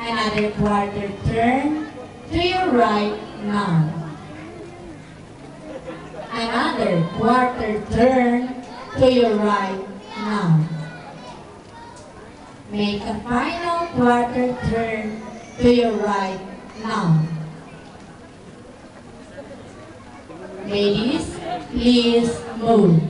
Another quarter turn to your right now. Another quarter turn to your right now. Make a final quarter turn to your right now. Ladies, please move.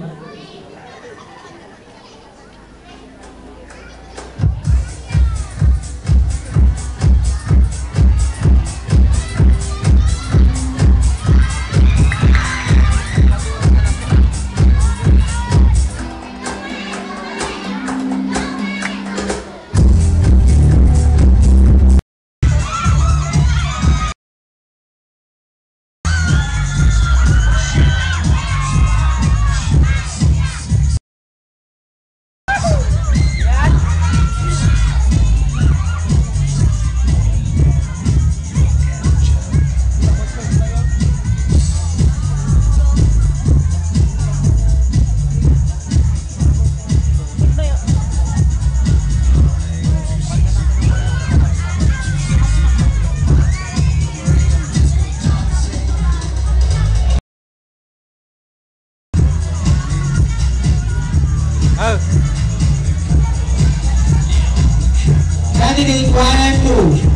Candidate 1 and 2.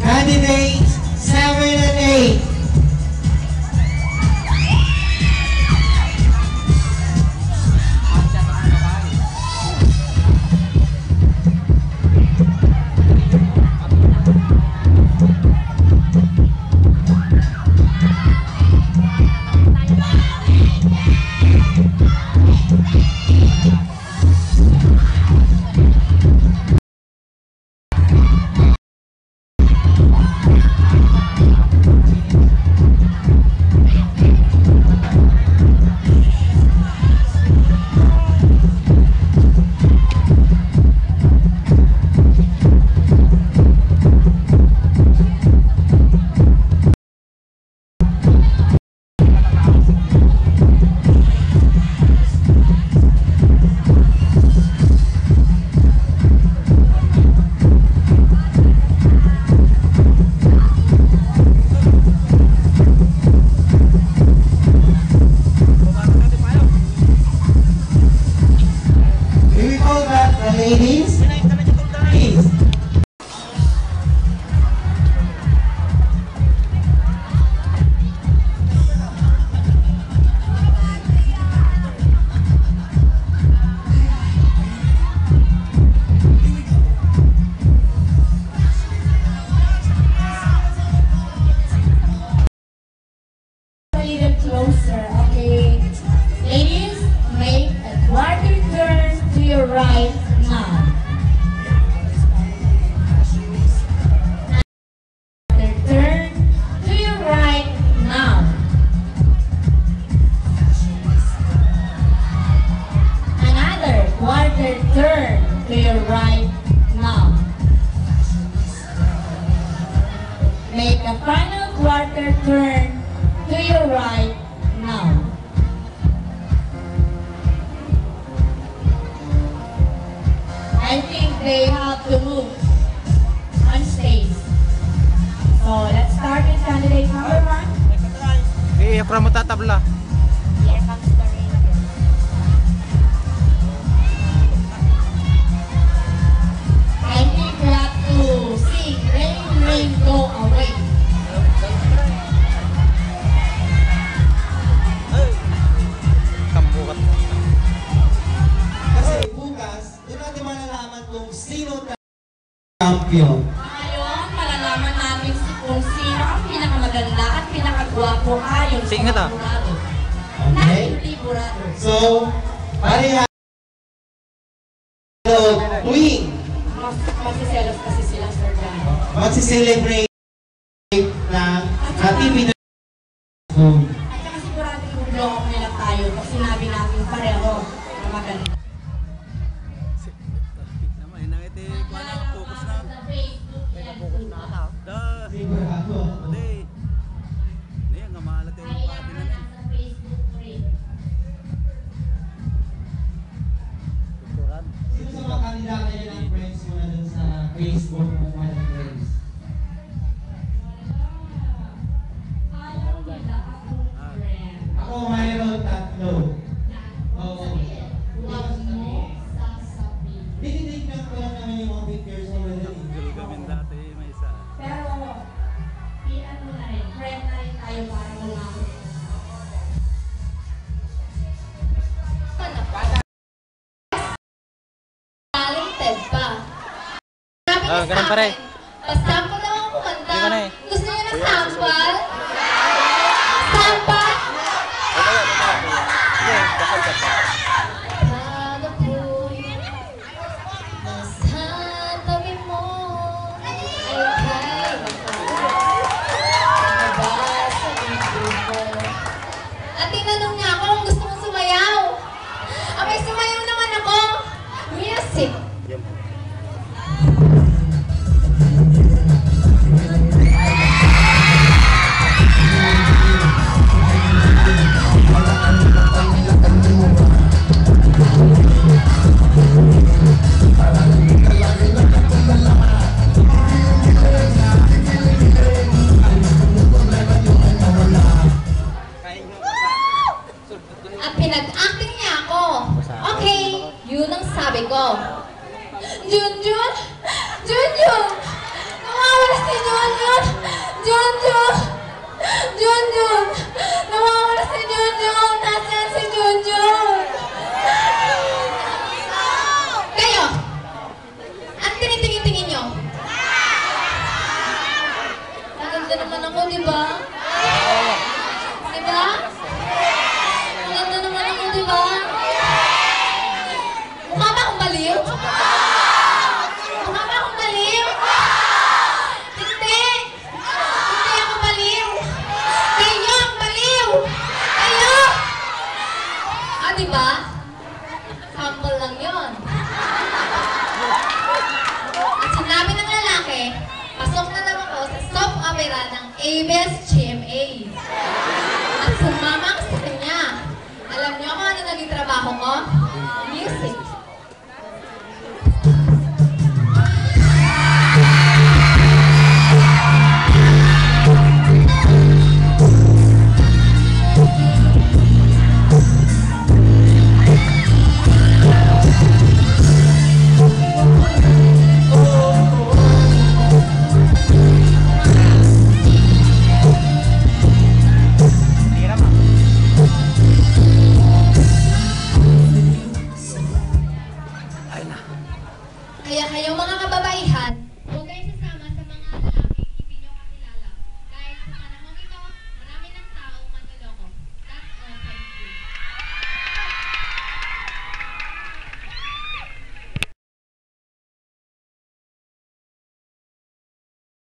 Candidates 7 and 8. Ladies, please. A little closer, okay? Ladies, make a quarter turn to your right now. Quarter turn to your right now. Siyempre mo tatabla. Here comes the rain. Kindly clap to sing Rain, Rain, Go Away. Kambukat. Kasi bukas, doon natin malalaman kung sino champion. Ngayon, malalaman natin kung sino ang pinakamaganda at pinakagwapo ayon sa Sige nga ta. jurado. Okay? Jurado. So, pareha. So, tuwing Magsiselos kasi sila, Sir Dan. magsiselebrate ng ating At saka sigurado yung blow up nila tayo pag sinabi natin pareho na maganda. Naman, inangiti ko na focus na. Sa Facebook, yan. Da. sigurado. Ode. Niya nga mahalat yung Kaya pati na nga niya. sa Facebook rin. Sino sa mga kandidata yun ang friends mo na dun sa Facebook mo mga friends? Ayaw nila akong friend. Ako mayroon tatlo. Oo. Huwag mo sasabihin. Tinitignan ko lang naman yung mga pictures mo na dun. Siguro kami dati may isa. Pero, iyan mo na rin. Friend na rin tayo para lumapit. Talented pa. Sabi niya Ganun sa pa rin. akin, pa-sample lang ako kumanta. Hindi ko na eh. Gusto niyo ng sample? Sample? Pag ako'y nasa tabi mo, ay kaya nabasa dito mo. At tinanong niya ako kung gusto mong sumayaw. Abay, sumayaw naman ako. Music. At pinag-acting niya ako. Okay, yun ang sabi ko. Junjun! Junjun! Nawawala si Junjun! Junjun! Junjun! Nawawala si Junjun! Nasaan si Junjun? Kayo! Ang tinitingin-tingin nyo? Maganda naman ako, di ba? Di ba? Maganda naman ako, di ba? Mukha ba akong baliw? Mukha ba akong baliw? Hindi! Hindi ako baliw! Kayo ang baliw! Kayo! Ah, di ba? Sample lang yun. At sinabi ng lalaki, pasok na lang ako sa soap opera ng ABS-CMA. At sumama ako sa kanya. Alam niyo kung ano naging trabaho ko? Music. Kaya kayong mga kababaihan,